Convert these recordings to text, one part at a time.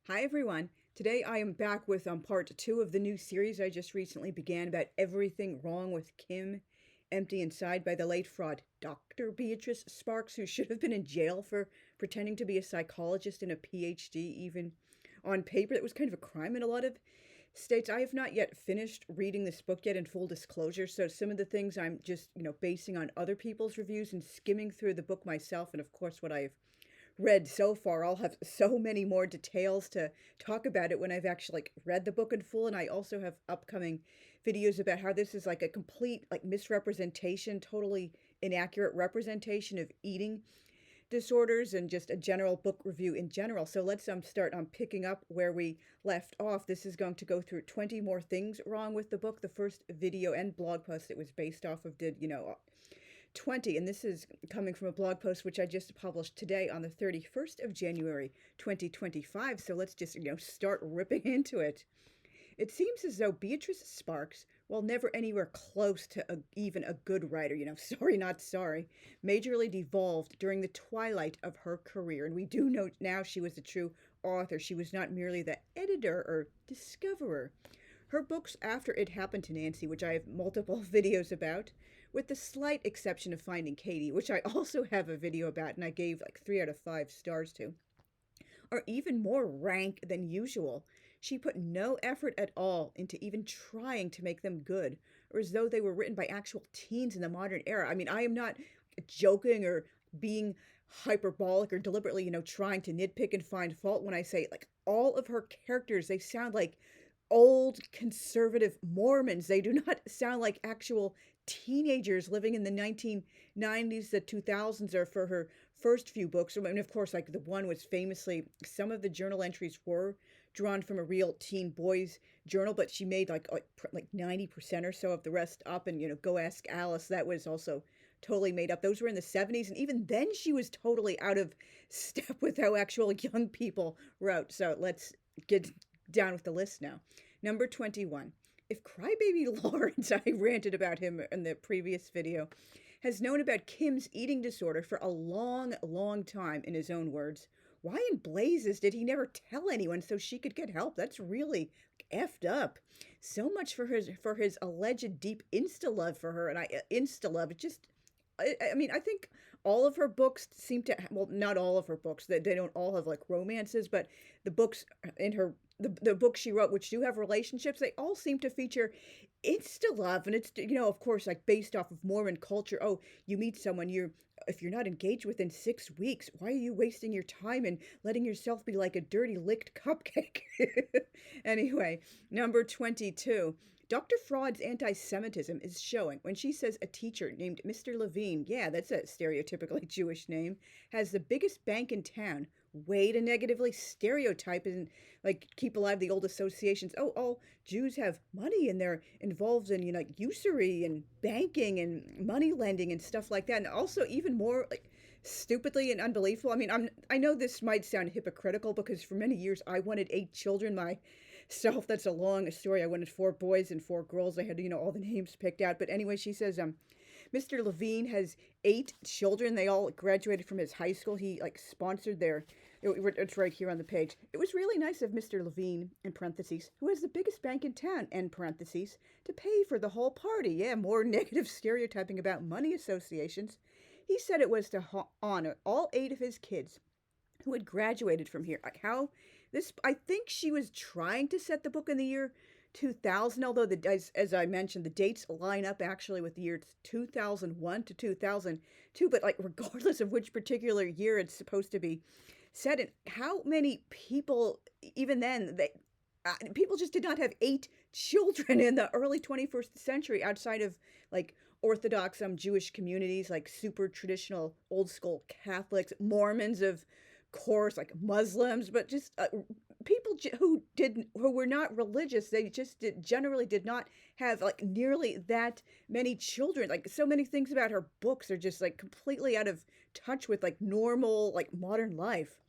Hi everyone. Today I am back with part two of the new series I just recently began about everything wrong with Kim, empty inside by the late fraud Dr. Beatrice Sparks, who should have been in jail for pretending to be a psychologist and a PhD, even on paper. That was kind of a crime in a lot of states. I have not yet finished reading this book yet, in full disclosure, so some of the things I'm just, basing on other people's reviews and skimming through the book myself, and of course what I've read so far. I'll have so many more details to talk about it when I've actually read the book in full, and I also have upcoming videos about how this is like a complete misrepresentation, totally inaccurate representation of eating disorders and just a general book review in general. So let's start on picking up where we left off. This is going to go through 20 more things wrong with the book. The first video and blog post it was based off of did 20, and this is coming from a blog post which I just published today on the 31st of January 2025. So let's just start ripping into it. It seems as though Beatrice Sparks, while never anywhere close to even a good writer, sorry not sorry, majorly devolved during the twilight of her career. And we do know now she was a true author. She was not merely the editor or discoverer. Her books after It Happened to Nancy, which I have multiple videos about, with the slight exception of Finding Katie, which I also have a video about and I gave 3 out of 5 stars to, are even more rank than usual. She put no effort at all into even trying to make them good, or as though they were written by actual teens in the modern era. I mean, I am not joking or being hyperbolic or deliberately, trying to nitpick and find fault when I say, all of her characters, they sound like old conservative Mormons. They do not sound like actual teenagers living in the 1990s, the 2000s, or for her first few books. I mean, of course, the one was famously, some of the journal entries were drawn from a real teen boys journal, but she made like 90% or so of the rest up. And, Go Ask Alice, that was also totally made up. Those were in the 70s. And even then she was totally out of step with how actual young people wrote. So let's get down with the list now. Number 21. If Crybaby Lawrence, I ranted about him in the previous video, has known about Kim's eating disorder for a long, long time, in his own words, why in blazes did he never tell anyone so she could get help? That's really effed up. So much for his alleged deep instalove for her, and instalove. It just, I mean, I think all of her books seem to, well, not all of her books, they don't all have romances, but the books in her, the books she wrote, which do have relationships, they all seem to feature insta-love. And it's, of course, based off of Mormon culture. Oh, you meet someone, if you're not engaged within 6 weeks, why are you wasting your time and letting yourself be like a dirty licked cupcake? Anyway, number 22. Dr. Fraud's anti-Semitism is showing when she says a teacher named Mr. Levine, yeah, that's a stereotypically Jewish name, has the biggest bank in town. Way to negatively stereotype and keep alive the old associations. Oh, all Jews have money and they're involved in usury and banking and money lending and stuff like that. And also even more stupidly and unbelievable. I mean, I know this might sound hypocritical because for many years I wanted 8 children myself. That's a long story. I wanted 4 boys and 4 girls. I had all the names picked out. But anyway, she says Mr. Levine has 8 children. They all graduated from his high school. He sponsored their, it's right here on the page. It was really nice of Mr. Levine, in parentheses, who has the biggest bank in town, end parentheses, to pay for the whole party. Yeah, more negative stereotyping about money associations. He said it was to honor all 8 of his kids who had graduated from here. I think she was trying to set the book in the year 2000, although as I mentioned, the dates line up actually with the years 2001 to 2002, but regardless of which particular year it's supposed to be set in, how many people, even then, people just did not have 8 children in the early 21st century outside of Orthodox Jewish communities, super traditional old school Catholics, Mormons, of course, Muslims, but just people who were not religious. They just generally did not have nearly that many children. So many things about her books are just completely out of touch with normal modern life.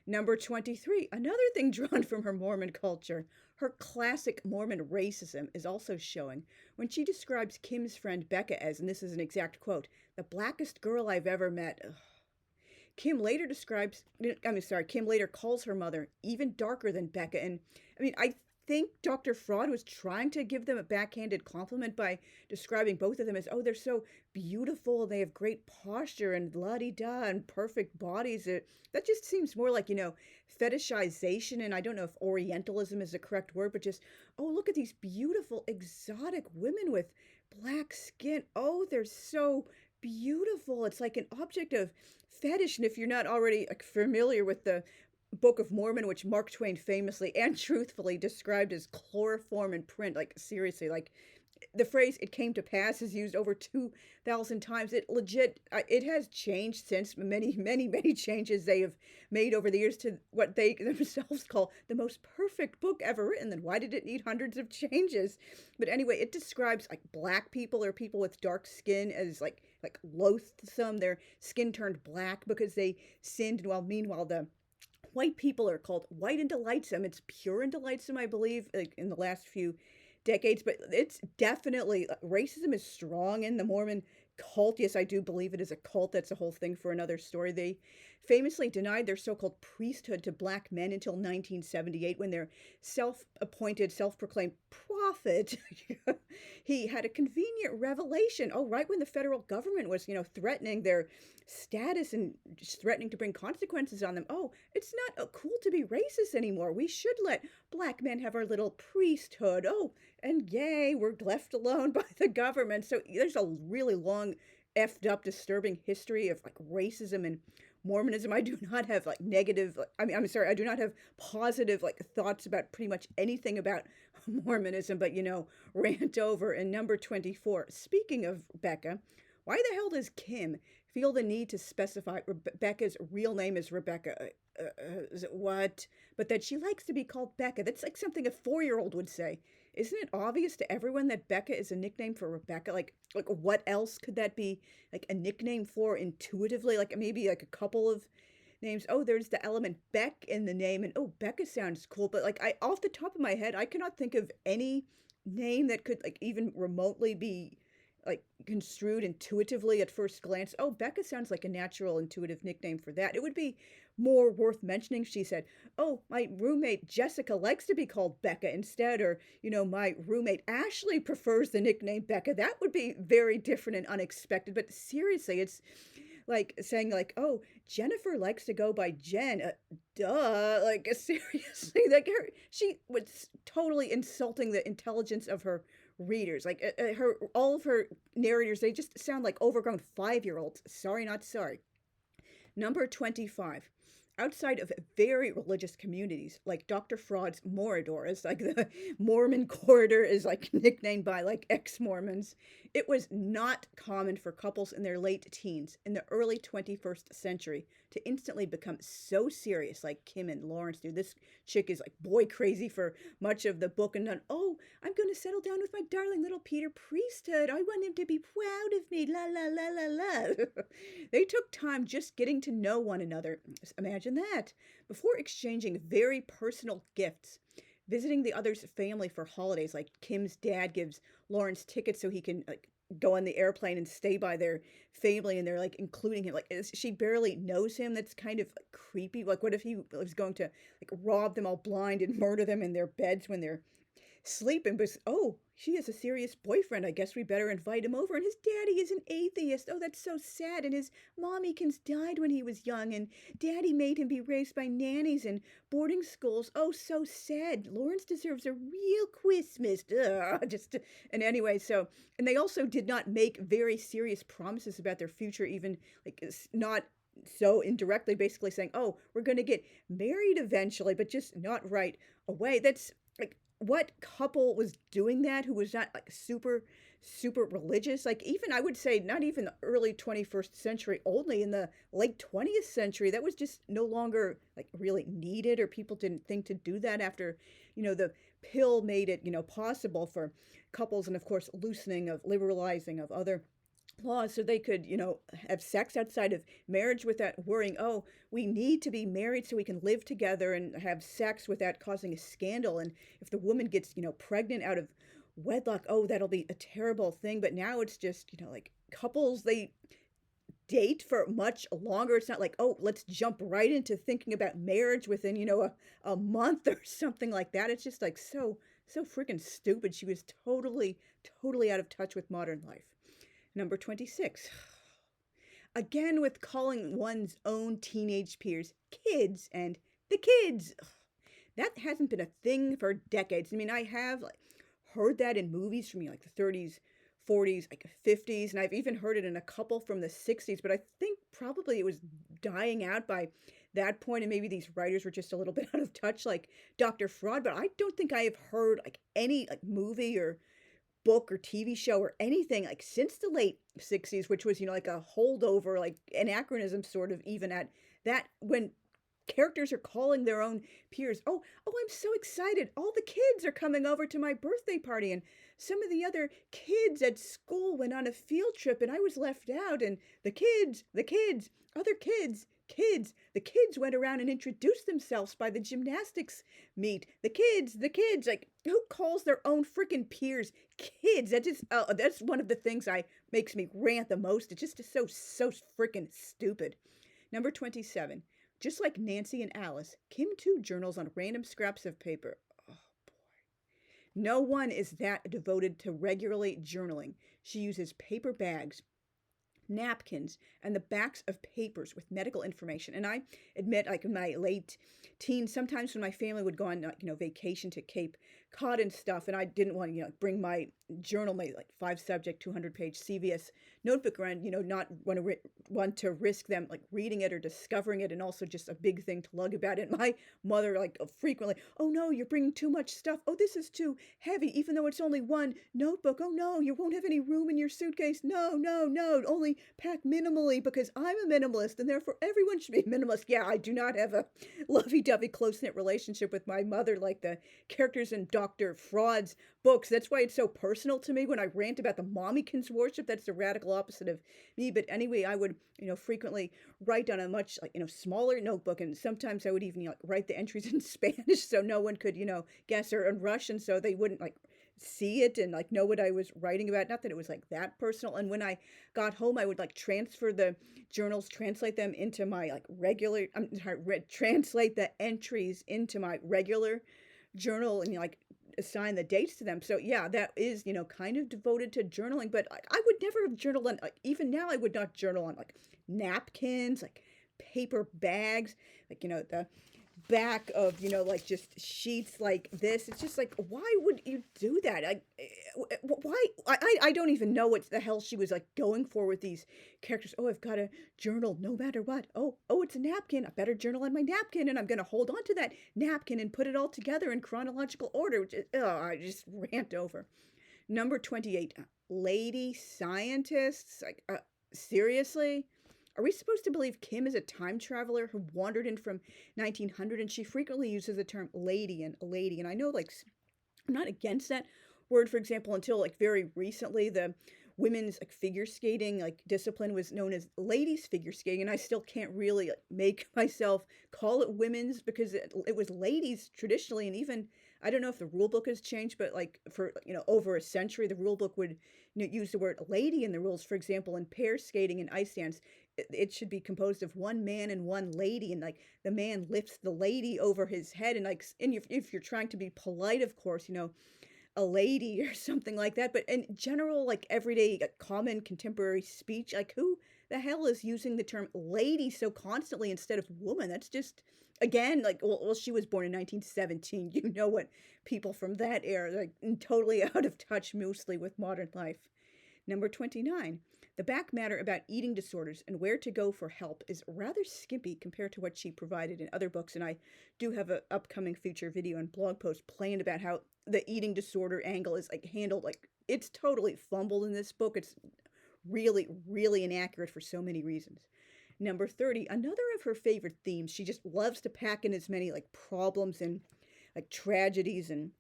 Number 23, another thing drawn from her Mormon culture. Her classic Mormon racism is also showing when she describes Kim's friend Becca as, and this is an exact quote, the blackest girl I've ever met. Ugh. Kim later calls her mother even darker than Becca. And I mean, I think Dr. Fraud was trying to give them a backhanded compliment by describing both of them as, oh, they're so beautiful, they have great posture and la-di-da and perfect bodies. That just seems more like, fetishization. And I don't know if Orientalism is the correct word, but just, oh, look at these beautiful, exotic women with black skin. Oh, they're so beautiful. It's like an object of fetish. And if you're not already familiar with the Book of Mormon, which Mark Twain famously and truthfully described as chloroform in print, like seriously, like the phrase "it came to pass" is used over 2,000 times. It has changed since. Many changes they have made over the years to what they themselves call the most perfect book ever written. Then why did it need hundreds of changes? But anyway, it describes like black people or people with dark skin as like loathsome. Their skin turned black because they sinned. While meanwhile the white people are called white and delightsome. It's pure and delightsome, I believe, like in the last few decades. But it's definitely, racism is strong in the Mormon cult. Yes, I do believe it is a cult. That's a whole thing for another story. They famously denied their so-called priesthood to black men until 1978, when their self-appointed, self-proclaimed prophet, he had a convenient revelation. Oh, right when the federal government was, threatening their status and just threatening to bring consequences on them. Oh, it's not cool to be racist anymore. We should let black men have our little priesthood. Oh, and yay, we're left alone by the government. So there's a really long, effed up, disturbing history of like racism and Mormonism. I do not have like negative, I do not have positive like thoughts about pretty much anything about Mormonism, but rant over. And number 24, speaking of Becca, why the hell does Kim feel the need to specify Rebecca's real name is Rebecca? Is it what? But that she likes to be called Becca. That's like something a 4-year-old would say. Isn't it obvious to everyone that Becca is a nickname for Rebecca? Like what else could that be like a nickname for intuitively? Like maybe like a couple of names. Oh, there's the element Beck in the name, and oh, Becca sounds cool. But like off the top of my head, I cannot think of any name that could like even remotely be like construed intuitively at first glance. Oh, Becca sounds like a natural, intuitive nickname for that. It would be more worth mentioning, she said, oh, my roommate Jessica likes to be called Becca instead, or, my roommate Ashley prefers the nickname Becca. That would be very different and unexpected. But seriously, it's like saying like, oh, Jennifer likes to go by Jen. Duh. Like seriously, like she was totally insulting the intelligence of her readers. Like all of her narrators, they just sound like overgrown 5-year-olds. Sorry, not sorry. Number 25. Outside of very religious communities, like Dr. Fraud's Morador, as like the Mormon corridor is like nicknamed by like ex-Mormons, it was not common for couples in their late teens in the early 21st century to instantly become so serious like Kim and Lawrence do. This chick is like boy crazy for much of the book, and then, oh, I'm going to settle down with my darling little Peter priesthood. I want him to be proud of me. La, la, la, la, la. They took time just getting to know one another. Imagine that. Before exchanging very personal gifts, visiting the other's family for holidays, like Kim's dad gives Lawrence tickets so he can like go on the airplane and stay by their family, and they're like including him. Like she barely knows him. That's kind of like, creepy. Like what if he was going to like rob them all blind and murder them in their beds when they're sleeping? But oh, she has a serious boyfriend. I guess we better invite him over. And his daddy is an atheist. Oh, that's so sad. And his mommykins died when he was young, and daddy made him be raised by nannies and boarding schools. Oh, so sad. Lawrence deserves a real Christmas. And anyway, so, and they also did not make very serious promises about their future, even like not so indirectly, basically saying, oh, we're going to get married eventually, but just not right away. That's like, what couple was doing that who was not like super religious? Like even I would say not even the early 21st century, only in the late 20th century, that was just no longer like really needed, or people didn't think to do that after the pill made it possible for couples, and of course liberalizing of other laws, so they could have sex outside of marriage without worrying, oh, we need to be married so we can live together and have sex without causing a scandal. And if the woman gets pregnant out of wedlock, oh, that'll be a terrible thing. But now it's just like couples, they date for much longer. It's not like, oh, let's jump right into thinking about marriage within, a month or something like that. It's just like so freaking stupid. She was totally out of touch with modern life. Number 26. Again, with calling one's own teenage peers kids and the kids. That hasn't been a thing for decades. I mean, I have like heard that in movies from like the 30s, 40s, like 50s, and I've even heard it in a couple from the 60s, but I think probably it was dying out by that point, and maybe these writers were just a little bit out of touch, like Dr. Fraud. But I don't think I have heard like any like movie or book or TV show or anything like since the late 60s, which was, like a holdover, like anachronism sort of, even at that, when characters are calling their own peers, I'm so excited. All the kids are coming over to my birthday party, and some of the other kids at school went on a field trip and I was left out, and other kids, the kids went around and introduced themselves by the gymnastics meet. The kids, like, who calls their own freaking peers kids? That's one of the things I makes me rant the most. It's just so freaking stupid. Number 27. Just like Nancy and Alice, Kim too journals on random scraps of paper. Oh boy. No one is that devoted to regularly journaling. She uses paper bags, napkins, and the backs of papers with medical information. And I admit, like in my late teens, sometimes when my family would go on, vacation to Cape Cod and stuff, and I didn't want to, bring my journal, my like 5-subject, 200-page CVS notebook around, not want to risk them like reading it or discovering it, and also just a big thing to lug about it. My mother like frequently, oh no, you're bringing too much stuff. Oh, this is too heavy, even though it's only one notebook. Oh no, you won't have any room in your suitcase. No, only pack minimally, because I'm a minimalist and therefore everyone should be a minimalist. Yeah, I do not have a lovey-dovey close-knit relationship with my mother like the characters in Dr. Fraud's books. That's why it's so personal to me when I rant about the mommykins worship. That's the radical opposite of me. But anyway, I would, frequently write on a much like, smaller notebook. And sometimes I would even write the entries in Spanish so no one could, guess, or in Russian so they wouldn't like see it and like know what I was writing about. Not that it was like that personal. And when I got home, I would like transfer the journals, translate them into my like regular, translate the entries into my regular journal and like assign the dates to them. So yeah, that is, kind of devoted to journaling, but I would never have journaled on, like, even now I would not journal on like napkins, like paper bags, like, the back of, like just sheets like this. It's just like, why would you do that? Why? I don't even know what the hell she was like going for with these characters. Oh, I've got a journal no matter what. Oh, it's a napkin. I better journal on my napkin, and I'm going to hold on to that napkin and put it all together in chronological order, which is, I just rant over. Number 28, lady scientists. Like, seriously? Are we supposed to believe Kim is a time traveler who wandered in from 1900? And she frequently uses the term lady and a lady. And I know, like, I'm not against that word, for example, until like very recently, the women's like figure skating like discipline was known as ladies figure skating, and I still can't really like, make myself call it women's, because it was ladies traditionally. And even I don't know if the rule book has changed, but like for over a century, the rule book would use the word lady in the rules. For example, in pair skating and ice dance, it should be composed of one man and one lady, and like the man lifts the lady over his head, and like, and if you're trying to be polite, of course, a lady or something like that. But in general, like everyday common contemporary speech, like who the hell is using the term lady so constantly instead of woman? That's just, again, like, well, she was born in 1917. You know what people from that era, like totally out of touch mostly with modern life. Number 29. The back matter about eating disorders and where to go for help is rather skimpy compared to what she provided in other books, and I do have an upcoming future video and blog post planned about how the eating disorder angle is like handled. Like, it's totally fumbled in this book. It's really inaccurate for so many reasons. Number 30, another of her favorite themes. She just loves to pack in as many like problems and like tragedies and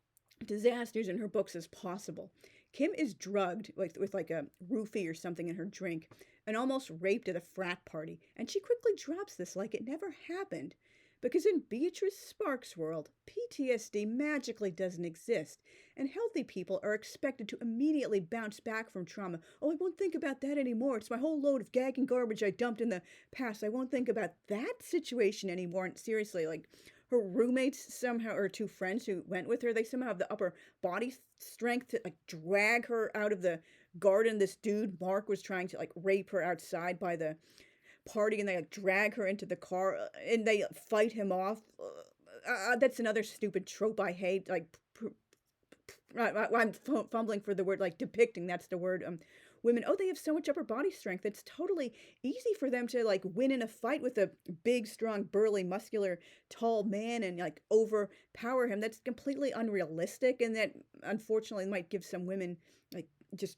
disasters in her books as possible. Kim is drugged with like a roofie or something in her drink and almost raped at a frat party. And she quickly drops this like it never happened. Because in Beatrice Sparks' world, PTSD magically doesn't exist, and healthy people are expected to immediately bounce back from trauma. Oh, I won't think about that anymore. It's my whole load of gagging garbage I dumped in the past. I won't think about that situation anymore. And seriously, like, her roommates somehow, or two friends who went with her, they somehow have the upper body strength to like drag her out of the garden. This dude, Mark, was trying to like rape her outside by the party, and they like drag her into the car, and they fight him off. That's another stupid trope I hate. Like, I'm fumbling for the word, like depicting. That's the word. Women, oh, they have so much upper body strength. It's totally easy for them to like win in a fight with a big, strong, burly, muscular, tall man and like overpower him. That's completely unrealistic, and that unfortunately might give some women like just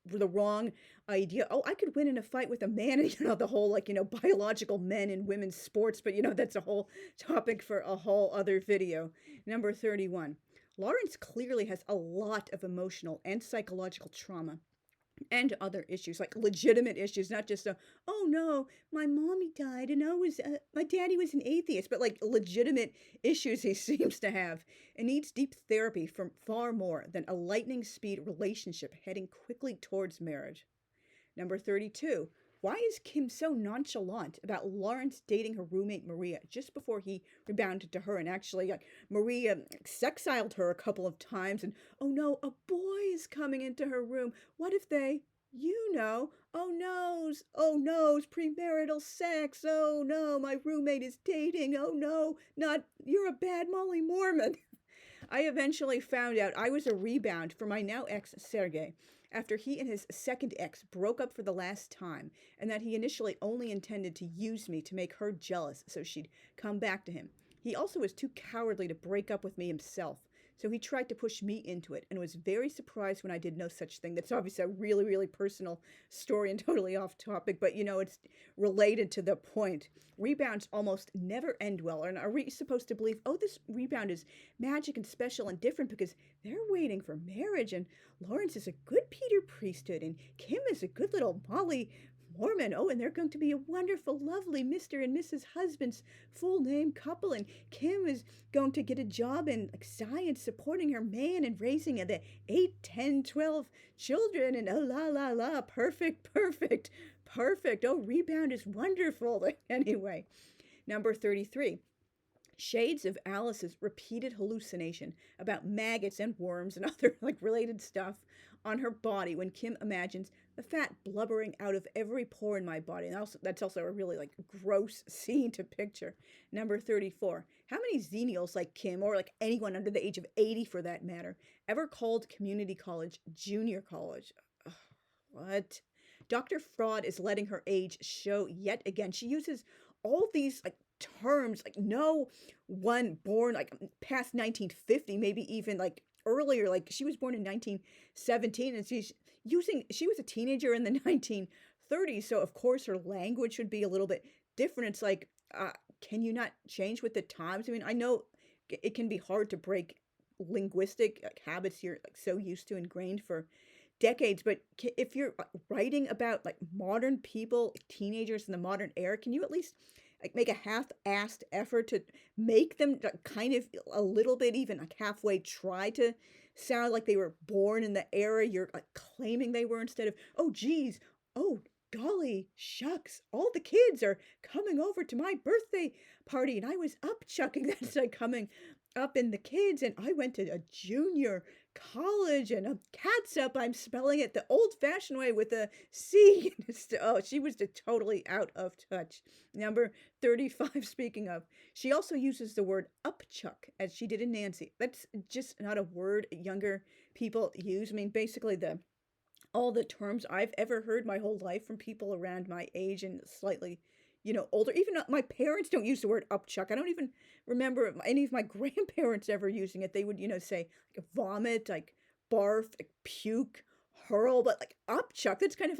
the wrong idea. Oh, I could win in a fight with a man, and the whole like biological men in women's sports, but that's a whole topic for a whole other video. Number 31. Lawrence clearly has a lot of emotional and psychological trauma and other issues, like legitimate issues, not just oh no, my mommy died and my daddy was an atheist, but like legitimate issues he seems to have, and needs deep therapy from far more than a lightning speed relationship heading quickly towards marriage. Number 32. Why is Kim so nonchalant about Lawrence dating her roommate Maria just before he rebounded to her, and actually Maria sexiled her a couple of times, and oh no, a boy is coming into her room. What if they, oh no's, premarital sex. Oh no, my roommate is dating. Oh no, not, you're a bad Molly Mormon. I eventually found out I was a rebound for my now ex, Sergey, after he and his second ex broke up for the last time, and that he initially only intended to use me to make her jealous so she'd come back to him. He also was too cowardly to break up with me himself, so he tried to push me into it, and was very surprised when I did no such thing. That's obviously a really, really personal story and totally off topic, but it's related to the point. Rebounds almost never end well, and are we supposed to believe, oh, this rebound is magic and special and different because they're waiting for marriage, and Lawrence is a good Peter Priesthood, and Kim is a good little Molly Mormon. Oh, and they're going to be a wonderful, lovely Mr. and Mrs. Husband's full name couple, and Kim is going to get a job in science, supporting her man and raising the 8, 10, 12 children, and oh, la, la, la, perfect. Oh, rebound is wonderful. Anyway, number 33. Shades of Alice's repeated hallucination about maggots and worms and other related stuff on her body when Kim imagines the fat blubbering out of every pore in my body. And that's also a really gross scene to picture. Number 34. How many xenials like Kim, or anyone under the age of 80 for that matter, ever called community college junior college? Ugh, what? Dr. Fraud is letting her age show yet again. She uses all these terms, no one born past 1950, maybe even earlier, she was born in 1917, and she was a teenager in the 1930s, so of course her language would be a little bit different. It's can you not change with the times? I mean, I know it can be hard to break linguistic habits you're so used to, ingrained for decades, but if you're writing about modern people, teenagers in the modern era, can you at least make a half-assed effort to make them kind of a little bit, even halfway, try to sound like they were born in the era you're claiming they were, instead of, oh geez, oh golly shucks, all the kids are coming over to my birthday party and I was up chucking. That's coming up in the kids, and I went to a junior college, and a catsup, I'm spelling it the old-fashioned way with a C. Oh, she was totally out of touch. Number 35, speaking of, she also uses the word upchuck, as she did in Nancy. That's just not a word younger people use. I mean, basically all the terms I've ever heard my whole life from people around my age and slightly older. Even my parents don't use the word upchuck. I don't even remember any of my grandparents ever using it. They would, say vomit, barf, puke, hurl, but upchuck, that's kind of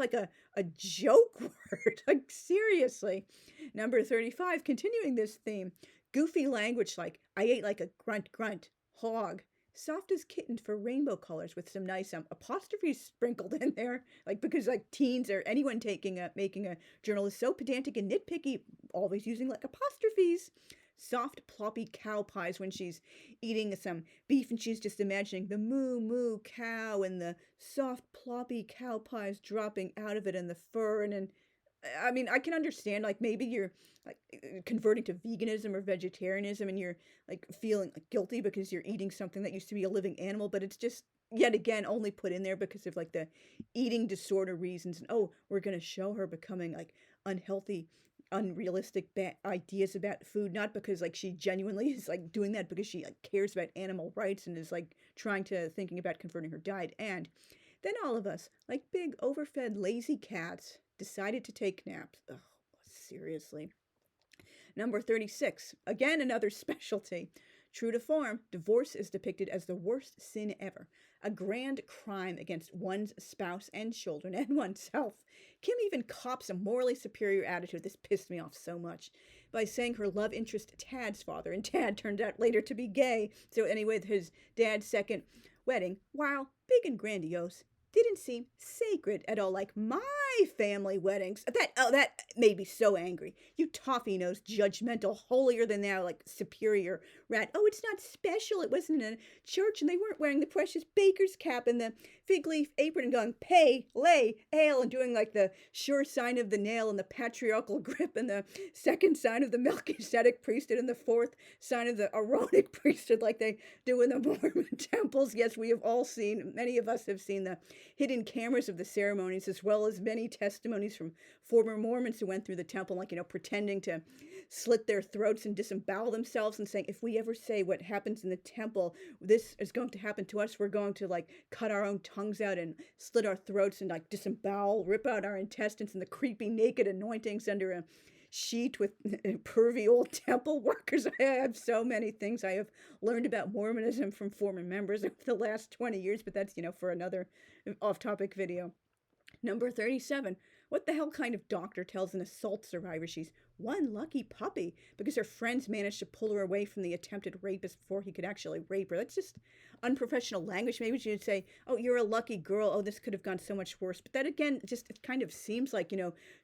a joke word. Seriously. Number 35, continuing this theme, goofy language I ate like a grunt, hog, soft as kitten for rainbow colors with some nice apostrophes sprinkled in there, because teens or anyone making a journal is so pedantic and nitpicky, always using apostrophes. soft, ploppy cow pies when she's eating some beef and she's just imagining the moo moo cow and the soft, ploppy cow pies dropping out of it and the fur. And then, I mean, I can understand, like, maybe you're like converting to veganism or vegetarianism and you're like feeling like, guilty because you're eating something that used to be a living animal, but it's just yet again only put in there because of like the eating disorder reasons. And oh, we're going to show her becoming like unhealthy, unrealistic ideas about food, not because like she genuinely is like doing that, because she like cares about animal rights and is like trying to thinking about converting her diet. And then all of us, like big overfed lazy cats, decided to take naps. Oh, seriously. Number 36, again another specialty. True to form, divorce is depicted as the worst sin ever, a grand crime against one's spouse and children and oneself. Kim even cops a morally superior attitude. This pissed me off so much. By saying her love interest Tad's father, and Tad turned out later to be gay. So anyway, his dad's second wedding, while big and grandiose, didn't seem sacred at all, like my family weddings. That made me so angry. You toffee-nosed, judgmental, holier-than-thou, like superior rat. Oh, it's not special. It wasn't in a church, and they weren't wearing the precious baker's cap and the fig leaf apron and going, pay, lay, ale, and doing like the sure sign of the nail and the patriarchal grip and the second sign of the Melchizedek priesthood and the fourth sign of the Aaronic priesthood like they do in the Mormon temples. Yes, we have all seen, many of us have seen the hidden cameras of the ceremonies, as well as many testimonies from former Mormons who went through the temple, like, pretending to slit their throats and disembowel themselves and saying, if we ever say what happens in the temple, this is going to happen to us. We're going to, like, cut our own tongues out and slit our throats and, like, disembowel, rip out our intestines and the creepy naked anointings under a sheet with pervy old temple workers. I have so many things I have learned about Mormonism from former members over the last 20 years, but that's, for another off-topic video. Number 37. What the hell kind of doctor tells an assault survivor she's one lucky puppy because her friends managed to pull her away from the attempted rapist before he could actually rape her? That's just unprofessional language. Maybe she'd say, oh, you're a lucky girl. Oh, this could have gone so much worse. But that, again, just it kind of seems like,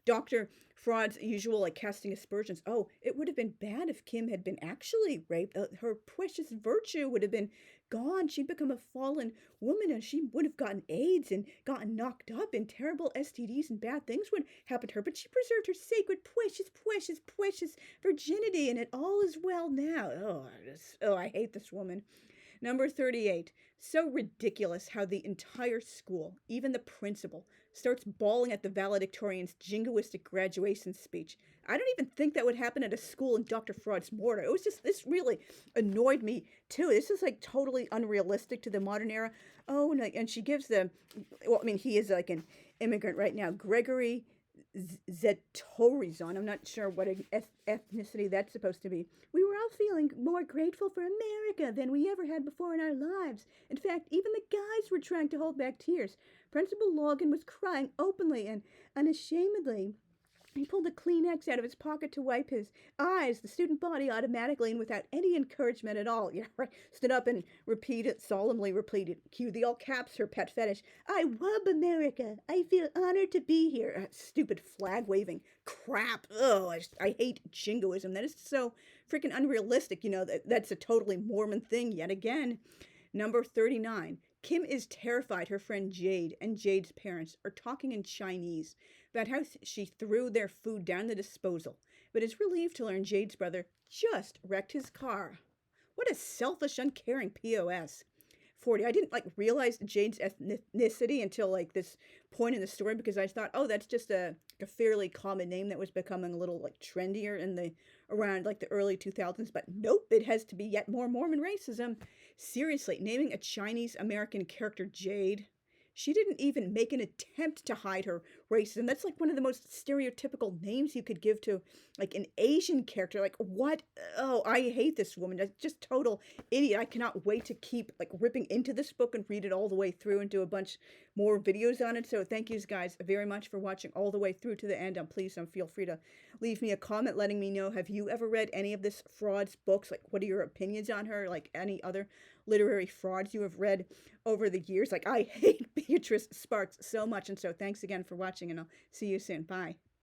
Dr. Fraud's usual, like, casting aspersions. Oh, it would have been bad if Kim had been actually raped. Her precious virtue would have been gone. She'd become a fallen woman and she would have gotten AIDS and gotten knocked up and terrible STDs and bad things would happen to her. But she preserved her sacred, precious virginity, and it all is well now. I hate this woman. Number 38. So ridiculous how the entire school, even the principal, starts bawling at the valedictorian's jingoistic graduation speech. I don't even think that would happen at a school in Dr. Fraud's mortar. It was just, this really annoyed me too. This is like totally unrealistic to the modern era. Oh, and she gives he is like an immigrant right now. Gregory Zetorizon. I'm not sure what ethnicity that's supposed to be. We were all feeling more grateful for America than we ever had before in our lives. In fact, even the guys were trying to hold back tears. Principal Logan was crying openly and unashamedly. He pulled a Kleenex out of his pocket to wipe his eyes. The student body automatically and without any encouragement at all, stood up and solemnly repeated, cue the all caps, her pet fetish, I love America. I feel honored to be here. Stupid flag waving crap. Oh, I hate jingoism. That is so freaking unrealistic. That's a totally Mormon thing yet again. Number 39. Kim is terrified her friend Jade and Jade's parents are talking in Chinese about how she threw their food down the disposal, but is relieved to learn Jade's brother just wrecked his car. What a selfish, uncaring POS. 40. I didn't realize Jade's ethnicity until this point in the story, because I thought, oh, that's just a fairly common name that was becoming a little trendier in around the early 2000s. But nope, it has to be yet more Mormon racism. Seriously, naming a Chinese American character Jade. She didn't even make an attempt to hide her racism. That's one of the most stereotypical names you could give to an Asian character. What? Oh, I hate this woman. That's just total idiot. I cannot wait to keep ripping into this book and read it all the way through and do a bunch more videos on it. So thank you guys very much for watching all the way through to the end. And please feel free to leave me a comment letting me know, have you ever read any of this Fraud's books? What are your opinions on her? Any other literary frauds you have read over the years? I hate Beatrice Sparks so much. And so thanks again for watching, and I'll see you soon. Bye.